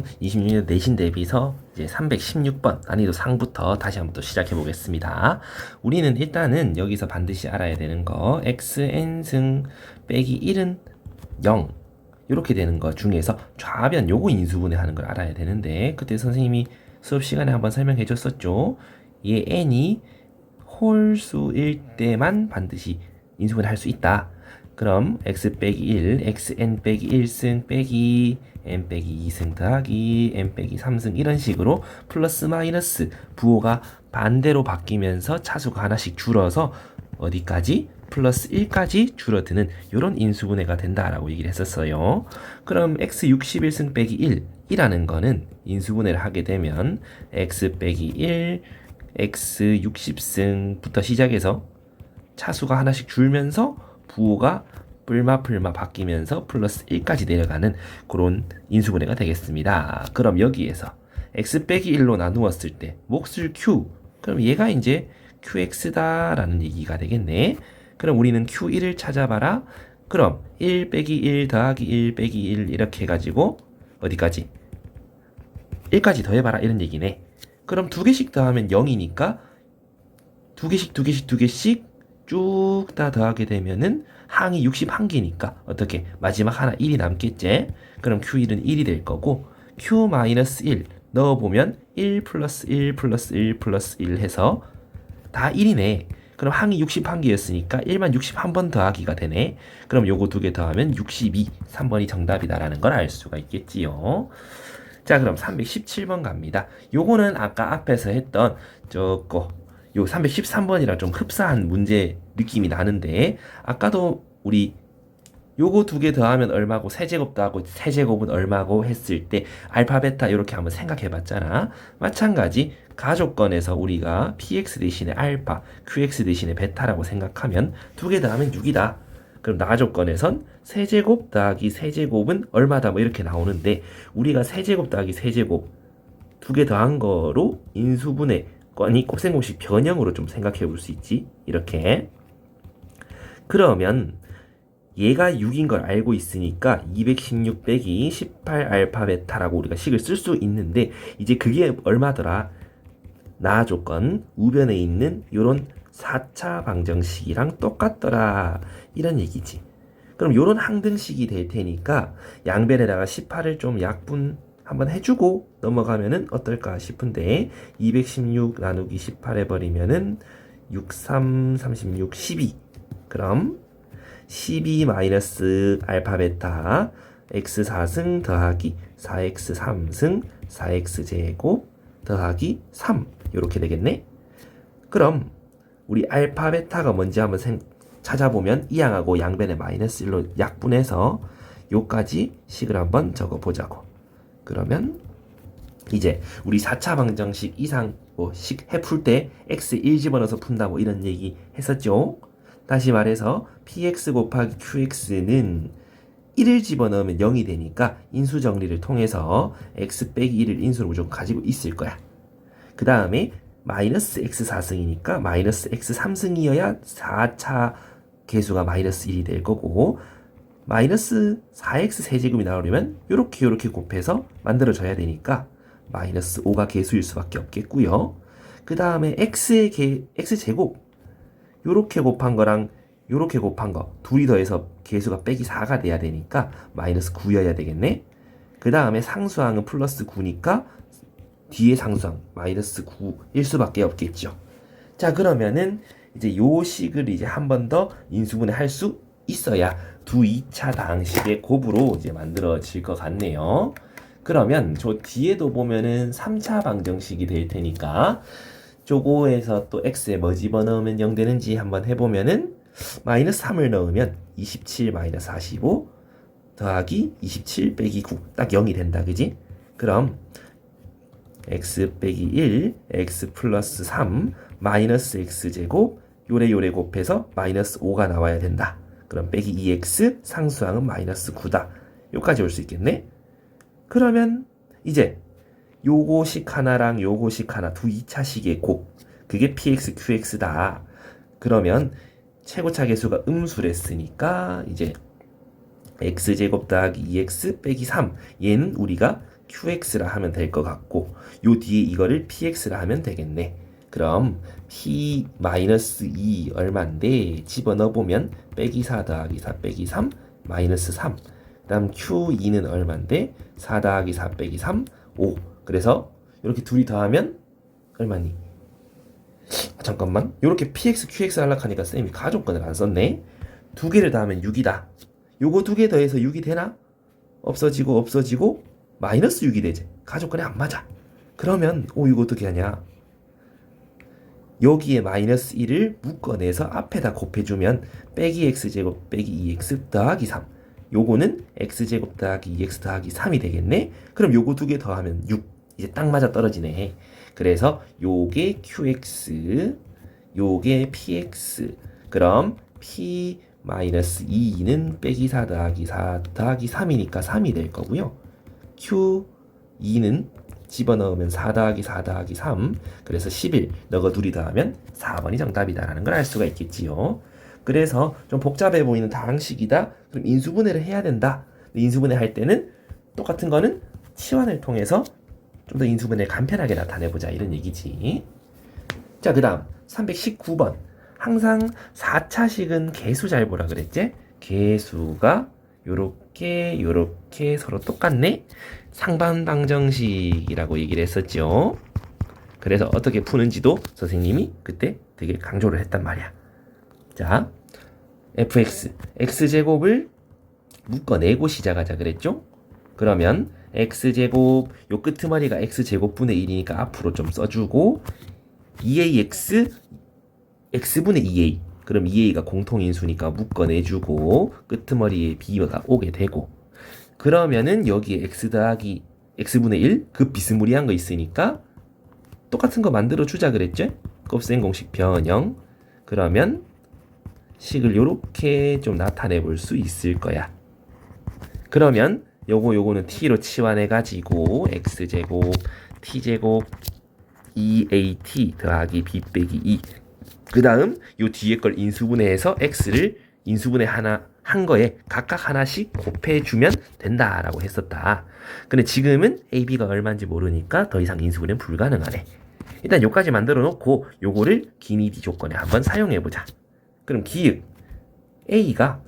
그럼 26년 내신 대비서 이제 316번 난이도 상부터 다시 한번 또 시작해 보겠습니다. 우리는 일단은 여기서 반드시 알아야 되는 거 xn승 빼기 1은 0 이렇게 되는 거 중에서 좌변 요거 인수분해 하는 걸 알아야 되는데 그때 선생님이 수업 시간에 한번 설명해 줬었죠. 얘 n이 홀수일 때만 반드시 인수분해 할 수 있다. 그럼 x 빼기 1, xn 빼기 1승 빼기 n 빼기 2승 더하기 n 빼기 3승 이런 식으로 플러스 마이너스 부호가 반대로 바뀌면서 차수가 하나씩 줄어서 어디까지? 플러스 1까지 줄어드는 이런 인수분해가 된다라고 얘기를 했었어요. 그럼 x 61승 빼기 1 이라는 거는 인수분해를 하게 되면 x 빼기 1, x 60승부터 시작해서 차수가 하나씩 줄면서 부호가 풀마 바뀌면서 플러스 1까지 내려가는 그런 인수분해가 되겠습니다. 그럼 여기에서 x 빼기 1로 나누었을 때 몫을 q 그럼 얘가 이제 qx다 라는 얘기가 되겠네. 그럼 우리는 q1을 찾아봐라. 그럼 1 빼기 1 더하기 1 빼기 1 이렇게 해가지고 어디까지? 1까지 더해봐라 이런 얘기네. 그럼 두 개씩 더하면 0이니까 두 개씩 쭉 다 더하게 되면은 항이 61개니까 어떻게 마지막 하나 1이 남겠지? 그럼 Q1은 1이 될 거고 Q-1 넣어보면 1 플러스 1 플러스 1 플러스 1 해서 다 1이네. 그럼 항이 61개였으니까 1만 61번 더하기가 되네. 그럼 요거 두 개 더하면 62, 3번이 정답이다라는 걸 알 수가 있겠지요. 자, 그럼 317번 갑니다. 요거는 아까 앞에서 했던 저거 요 313번이랑 좀 흡사한 문제 느낌이 나는데 아까도 우리 요거 두 개 더하면 얼마고 세제곱 더하고 세제곱은 얼마고 했을 때 알파 베타 이렇게 한번 생각해 봤잖아. 마찬가지 가족권에서 우리가 px 대신에 알파, qx 대신에 베타라고 생각하면 두 개 더하면 6이다. 그럼 나조건에선 세제곱 더하기 세제곱은 얼마다 뭐 이렇게 나오는데 우리가 세제곱 더하기 세제곱 두 개 더한 거로 인수분해 건이 곱셈공식 변형으로 좀 생각해 볼 수 있지. 이렇게. 그러면 얘가 6인 걸 알고 있으니까 216 빼기 18 알파 베타라고 우리가 식을 쓸 수 있는데 이제 그게 얼마더라? 나 조건 우변에 있는 요런 4차 방정식이랑 똑같더라. 이런 얘기지. 그럼 요런 항등식이 될 테니까 양변에다가 18을 좀 약분 한번 해주고 넘어가면은 어떨까 싶은데 216 나누기 18 해버리면은 63, 36, 12 그럼 12 마이너스 알파 베타 x 4승 더하기 4x 3승 4x 제곱 더하기 3 이렇게 되겠네. 그럼 우리 알파 베타가 뭔지 한번 찾아보면 이 양하고 양변에 마이너스 1로 약분해서 요까지 식을 한번 적어보자고. 그러면 이제 우리 4차 방정식 이상 식 해풀 때 x 1 집어넣어서 푼다 뭐 이런 얘기 했었죠. 다시 말해서 px 곱하기 qx는 1을 집어넣으면 0이 되니까 인수 정리를 통해서 x 빼기 1을 인수로 무조건 가지고 있을 거야. 그 다음에 마이너스 x 4승이니까 마이너스 x 3승이어야 4차 개수가 마이너스 1이 될 거고 마이너스 4x 세제곱이 나오려면 요렇게 곱해서 만들어져야 되니까 마이너스 5가 개수일 수밖에 없겠고요. 그 다음에 x제곱 요렇게 곱한 거랑 요렇게 곱한 거 둘이 더해서 개수가 빼기 4가 돼야 되니까 마이너스 9여야 되겠네. 그 다음에 상수항은 플러스 9니까 뒤에 상수항 마이너스 9일 수밖에 없겠죠. 자, 그러면은 이제 요 식을 이제 한 번 더 인수분해 할 수 있어야 두 2차 방식의 곱으로 이제 만들어질 것 같네요. 그러면 저 뒤에도 보면은 3차 방정식이 될 테니까 저거에서 또 x에 뭐 집어넣으면 0 되는지 한번 해보면은 마이너스 3을 넣으면 27 마이너스 45 더하기 27 빼기 9 딱 0이 된다. 그지? 그럼 x 빼기 1 x 플러스 3 마이너스 x제곱 요래 곱해서 마이너스 5가 나와야 된다. 그럼 빼기 2x 상수항은 마이너스 9다. 요까지 올 수 있겠네. 그러면 이제 요거식 하나랑 요거식 하나 두 2차식의 곱 그게 px qx다. 그러면 최고차 계수가 음수랬으니까 이제 x제곱 더하기 2x 빼기 3 얘는 우리가 qx라 하면 될 것 같고 요 뒤에 이거를 px라 하면 되겠네. 그럼 p-2 얼마인데 집어넣어보면 빼기 4 더하기 4 빼기 3 마이너스 3. 그 다음 q2는 얼마인데 4 더하기 4 빼기 3 5. 그래서 이렇게 둘이 더하면 얼마니? 잠깐만, 이렇게 px, qx 하려고 하니까 쌤이 가족권을 안 썼네. 두 개를 더하면 6이다. 요거 두 개 더해서 6이 되나? 없어지고 마이너스 6이 되지. 가족권이 안 맞아. 그러면 이거 어떻게 하냐? 여기에 마이너스 1을 묶어내서 앞에다 곱해주면 빼기 x제곱 빼기 2x 더하기 3. 요거는 x제곱 더하기 2x 더하기 3이 되겠네? 그럼 요거 두 개 더하면 6. 이제 딱 맞아 떨어지네. 그래서 요게 qx, 요게 px. 그럼 p-2는 빼기 4 더하기 4 더하기 3이니까 3이 될 거고요. q2는 집어넣으면 4 더하기 4 더하기 3. 그래서 11. 너가 둘이 더하면 4번이 정답이다라는 걸 알 수가 있겠지요. 그래서 좀 복잡해 보이는 다항식이다. 그럼 인수분해를 해야 된다. 인수분해 할 때는 똑같은 거는 치환을 통해서 좀 더 인수분해를 간편하게 나타내보자 이런 얘기지. 자, 그 다음 319번. 항상 4차식은 개수 잘 보라 그랬지? 개수가 요렇게 서로 똑같네? 상반방정식이라고 얘기를 했었죠. 그래서 어떻게 푸는지도 선생님이 그때 되게 강조를 했단 말이야. 자, fx, x제곱을 묶어내고 시작하자 그랬죠? 그러면 x제곱, 요 끄트머리가 x제곱분의 1이니까 앞으로 좀 써주고 2ax, x분의 2a. 그럼 2a가 공통인수니까 묶어내주고 끄트머리에 b가 오게 되고, 그러면은 여기에 x 더하기 x분의 1, 그 비스무리한 거 있으니까 똑같은 거 만들어주자 그랬죠? 곱셈 공식 변형. 그러면 식을 요렇게 좀 나타내 볼 수 있을 거야. 그러면 요거는 t로 치환해가지고 x제곱 t제곱 2at 더하기 b 빼기 2. 그 다음 요 뒤에 걸 인수분해해서 x를 인수분해 한 거에 각각 하나씩 곱해주면 된다라고 했었다. 근데 지금은 ab가 얼마인지 모르니까 더 이상 인수분해는 불가능하네. 일단 요까지 만들어 놓고 요거를 기니디 조건에 한번 사용해보자. 그럼 기읍 a가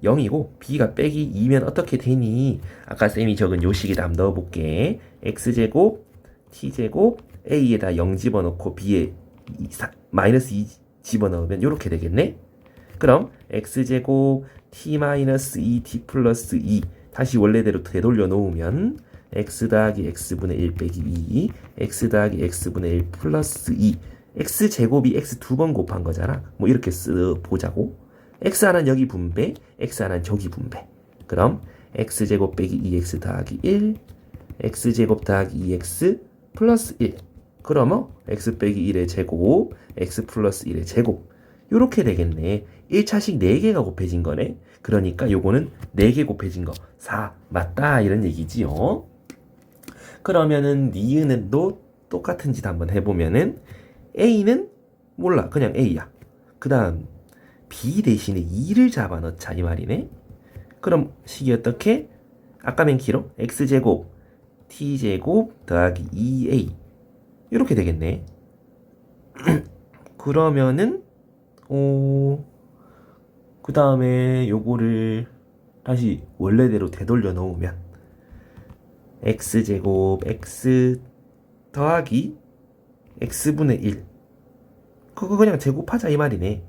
0이고 b가 빼기 2면 어떻게 되니? 아까 쌤이 적은 요 식에다 한번 넣어볼게. x제곱 t제곱 a에다 0 집어넣고 b에 마이너스 2 집어넣으면 요렇게 되겠네? 그럼 x제곱 t-2t 플러스 2 다시 원래대로 되돌려 놓으면 x 더하기 x분의 1 빼기 2 x 더하기 x분의 1 플러스 2 x제곱이 x 두 번 곱한 거잖아. 뭐 이렇게 써보자고. x 하나는 여기 분배, x 하나는 저기 분배. 그럼 x제곱 빼기 2x 더하기 1 x제곱 더하기 2x 플러스 1. 그러면 x 빼기 1의 제곱 x 플러스 1의 제곱 요렇게 되겠네. 1차식 4개가 곱해진 거네. 그러니까 요거는 4개 곱해진 거 4 맞다 이런 얘기지요. 그러면은 니은도 똑같은 짓 한번 해보면은 a는 몰라 그냥 a야. 그 다음 b 대신에 2를 잡아 넣자 이 말이네. 그럼 식이 어떻게? 아까 맨 키로 x제곱 t제곱 더하기 2a 이렇게 되겠네. 그러면은 그 다음에 요거를 다시 원래대로 되돌려 놓으면 x제곱 x 더하기 x분의 1 그거 그냥 제곱하자 이 말이네.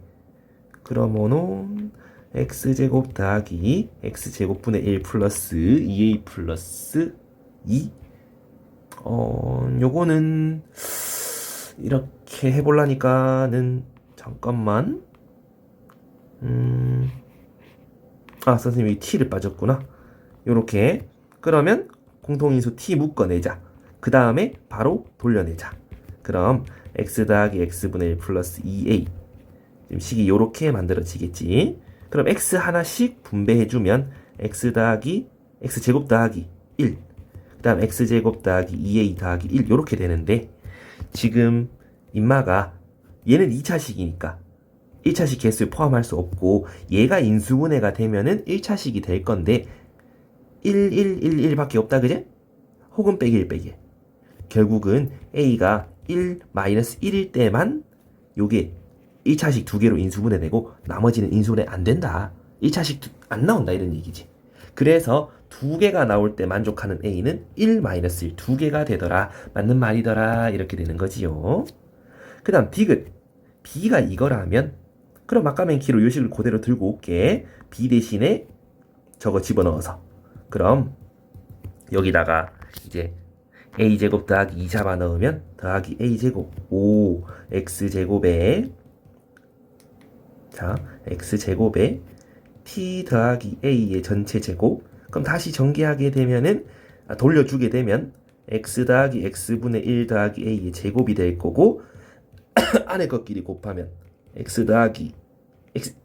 그러면은 x제곱 더하기 x제곱분의 1 플러스 2a 플러스 2 요거는 이렇게 해보려니까는 잠깐만 선생님이 t를 빠졌구나. 요렇게 그러면 공통인수 t 묶어내자. 그 다음에 바로 돌려내자. 그럼 x 더하기 x분의 1 플러스 2a 지금 식이 요렇게 만들어지겠지. 그럼 x 하나씩 분배해주면 x 더하기 x제곱 더하기 1 그 다음 x제곱 더하기 2a 더하기 1 요렇게 되는데 지금 인마가 얘는 2차식이니까 1차식 개수에 포함할 수 없고 얘가 인수분해가 되면은 1차식이 될 건데 1, 1, 1, 1밖에 없다 그제? 혹은 빼기 1 빼기 1. 결국은 a가 1 마이너스 1일 때만 요게 1차식 두 개로 인수분해되고 나머지는 인수분해 안 된다. 1차식 안 나온다 이런 얘기지. 그래서 두 개가 나올 때 만족하는 a는 1 마이너스 1 두 개가 되더라. 맞는 말이더라. 이렇게 되는 거지요. 그 다음 디귿. b가 이거라면 그럼 아까 맨 키로 요식을 그대로 들고 올게. b 대신에 저거 집어넣어서 그럼 여기다가 이제 a제곱 더하기 2 잡아넣으면 더하기 a제곱 5 x제곱에 자 x제곱에 t 더하기 a의 전체 제곱 그럼 다시 전개하게 되면은 돌려주게 되면 x 더하기 x분의 1 더하기 a의 제곱이 될 거고 안에 것끼리 곱하면 x 더하기 x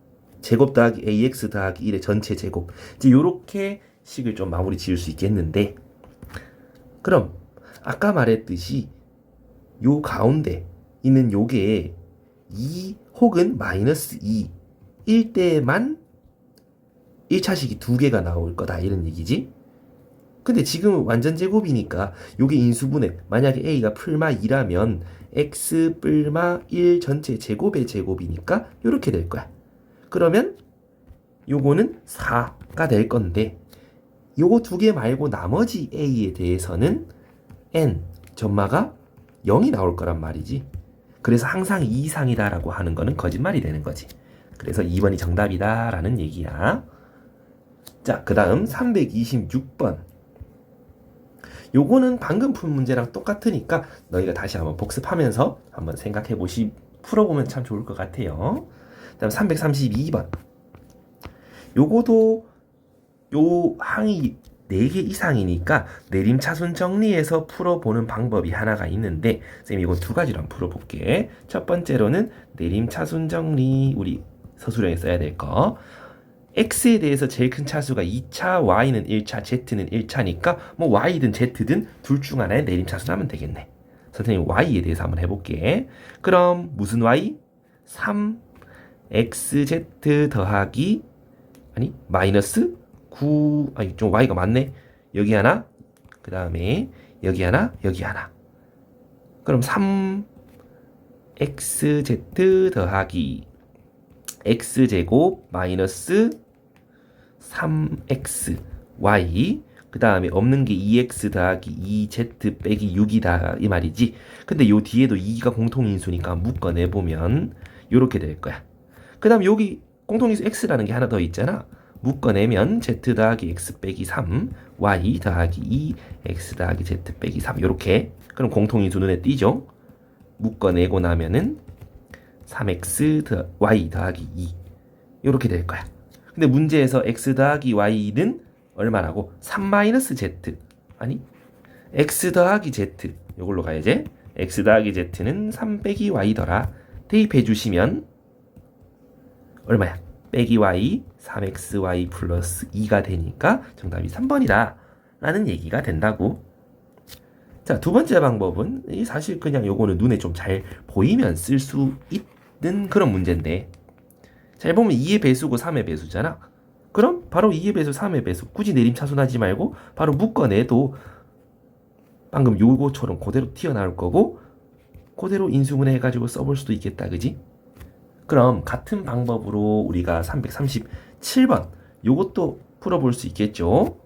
제곱 더하기 ax 더하기 1의 전체 제곱 이제 요렇게 식을 좀 마무리 지을 수 있겠는데 그럼 아까 말했듯이 요 가운데 있는 요게 2 혹은 마이너스 2일 때만 1차식이 두 개가 나올 거다 이런 얘기지. 근데 지금은 완전 제곱이니까 요게 인수분해 만약에 a가 풀마 2라면 x 뿔마 1 전체 제곱의 제곱이니까 요렇게 될 거야. 그러면 요거는 4가 될 건데 요거 두 개 말고 나머지 a에 대해서는 n 점마가 0이 나올 거란 말이지. 그래서 항상 2 이상이다라고 하는 거는 거짓말이 되는 거지. 그래서 2번이 정답이다라는 얘기야. 자, 그 다음 326번. 요거는 방금 푼 문제랑 똑같으니까 너희가 다시 한번 복습하면서 한번 풀어보면 참 좋을 것 같아요. 그 다음 332번. 요거도 요 항이 4개 이상이니까 내림차순 정리해서 풀어보는 방법이 하나가 있는데 쌤이 이거 두 가지로 한번 풀어볼게. 첫 번째로는 내림차순 정리 우리 서술형에 써야 될 거. x에 대해서 제일 큰 차수가 2차, y는 1차, z는 1차니까 뭐 y든 z든 둘 중 하나의 내림차순 하면 되겠네. 선생님 y에 대해서 한번 해볼게. 그럼 무슨 y? 3xz 더하기 아니 마이너스 9 아니 좀 y가 많네. 여기 하나 그 다음에 여기 하나 여기 하나. 그럼 3xz 더하기 x제곱 마이너스 3xy 그 다음에 없는 게 2x 더하기 2z 빼기 6이다 이 말이지. 근데 요 뒤에도 2가 공통인수니까 묶어내보면 요렇게 될 거야. 그 다음 여기 공통인수 x라는 게 하나 더 있잖아. 묶어내면 z 더하기 x 빼기 3 y 더하기 2 x 더하기 z 빼기 3 요렇게. 그럼 공통인수 눈에 띄죠. 묶어내고 나면은 3x y 더하기 2 요렇게 될 거야. 근데 문제에서 x 더하기 y는 얼마라고? 3-z 아니 x 더하기 z 요걸로 가야지. x 더하기 z는 3 빼기 y더라. 대입해 주시면 얼마야? 빼기 y 3xy 플러스 2가 되니까 정답이 3번이다 라는 얘기가 된다고. 자, 두 번째 방법은 사실 그냥 요거는 눈에 좀 잘 보이면 쓸 수 있는 그런 문제인데 잘 보면 2의 배수고 3의 배수잖아. 그럼 바로 2의 배수 3의 배수 굳이 내림차순하지 말고 바로 묶어내도 방금 요거처럼 그대로 튀어나올 거고 그대로 인수분해 해가지고 써볼 수도 있겠다. 그지? 그럼 같은 방법으로 우리가 337번 요것도 풀어볼 수 있겠죠.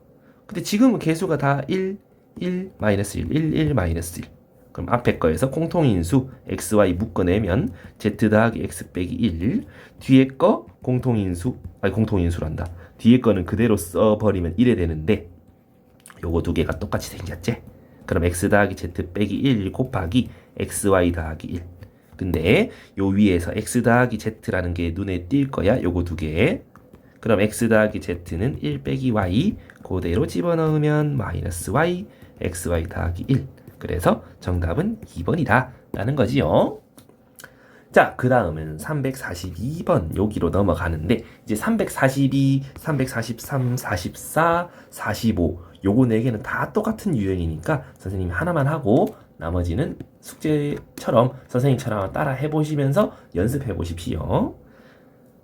근데 지금은 개수가 다 1, 1, 마이너스 1, 1, 1, 마이너스 1. 그럼 앞에 거에서 공통인수 xy 묶어내면 z 더하기 x 빼기 1. 뒤에 거 공통인수란다. 뒤에 거는 그대로 써버리면 1이 되는데 요거 두 개가 똑같이 생겼지? 그럼 x 더하기 z 빼기 1 곱하기 xy 더하기 1. 근데 요 위에서 x 더하기 z라는 게 눈에 띌 거야. 요거 두 개. 그럼 x 더하기 z는 1 빼기 y 그대로 집어넣으면 마이너스 y xy 더하기 1. 그래서 정답은 2번이다 라는 거지요. 자, 그 다음은 342번 여기로 넘어가는데 이제 342, 343, 44, 45 요거 4개는 다 똑같은 유형이니까 선생님이 하나만 하고 나머지는 숙제처럼 선생님처럼 따라 해보시면서 연습해 보십시오.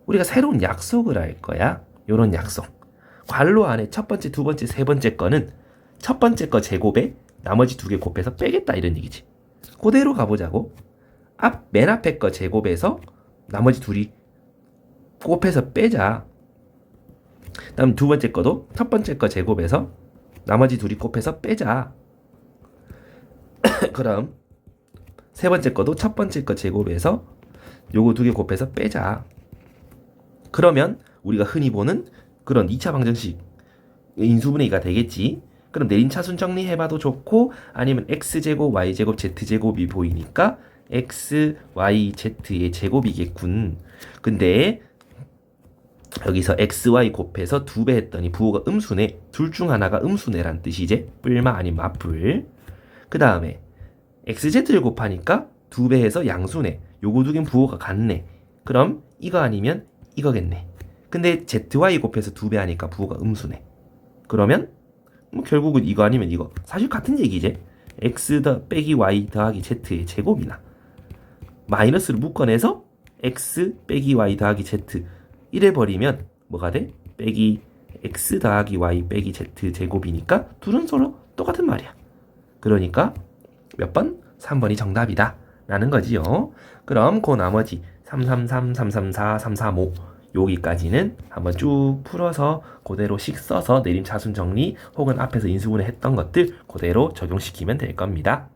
우리가 새로운 약속을 할 거야. 요런 약속. 괄호 안에 첫 번째, 두 번째, 세 번째 거는 첫 번째 거 제곱에 나머지 두 개 곱해서 빼겠다 이런 얘기지. 그대로 가보자고. 맨 앞에 거 제곱해서 나머지 둘이 곱해서 빼자. 다음 두 번째 거도 첫 번째 거 제곱해서 나머지 둘이 곱해서 빼자. 그럼 세 번째 거도 첫 번째 거 제곱해서 요거 두 개 곱해서 빼자. 그러면 우리가 흔히 보는 그런 2차 방정식 인수분해가 되겠지. 그럼 내림차순 정리해봐도 좋고 아니면 x제곱 y제곱 z제곱이 보이니까 x, y, z의 제곱이겠군. 근데 여기서 x, y 곱해서 2배 했더니 부호가 음수네. 둘 중 하나가 음수네란 뜻이지. 뿔마 아니면 맞불. 그 다음에 xz를 곱하니까 2배 해서 양수네. 요거 두 개는 부호가 같네. 그럼 이거 아니면 이거겠네. 근데 zy 곱해서 2배 하니까 부호가 음수네. 그러면 뭐 결국은 이거 아니면 이거. 사실 같은 얘기지. x 빼기 y 더하기 z의 제곱이나 마이너스를 묶어내서 x 빼기 y 더하기 z 이래 버리면 뭐가 돼? 빼기 x 더하기 y 빼기 z 제곱이니까 둘은 서로 똑같은 말이야. 그러니까 몇 번? 3번이 정답이다 라는 거지요. 그럼 그 나머지 333, 334, 335 여기까지는 한번 쭉 풀어서 그대로 식 써서 내림차순 정리 혹은 앞에서 인수분해 했던 것들 그대로 적용시키면 될 겁니다.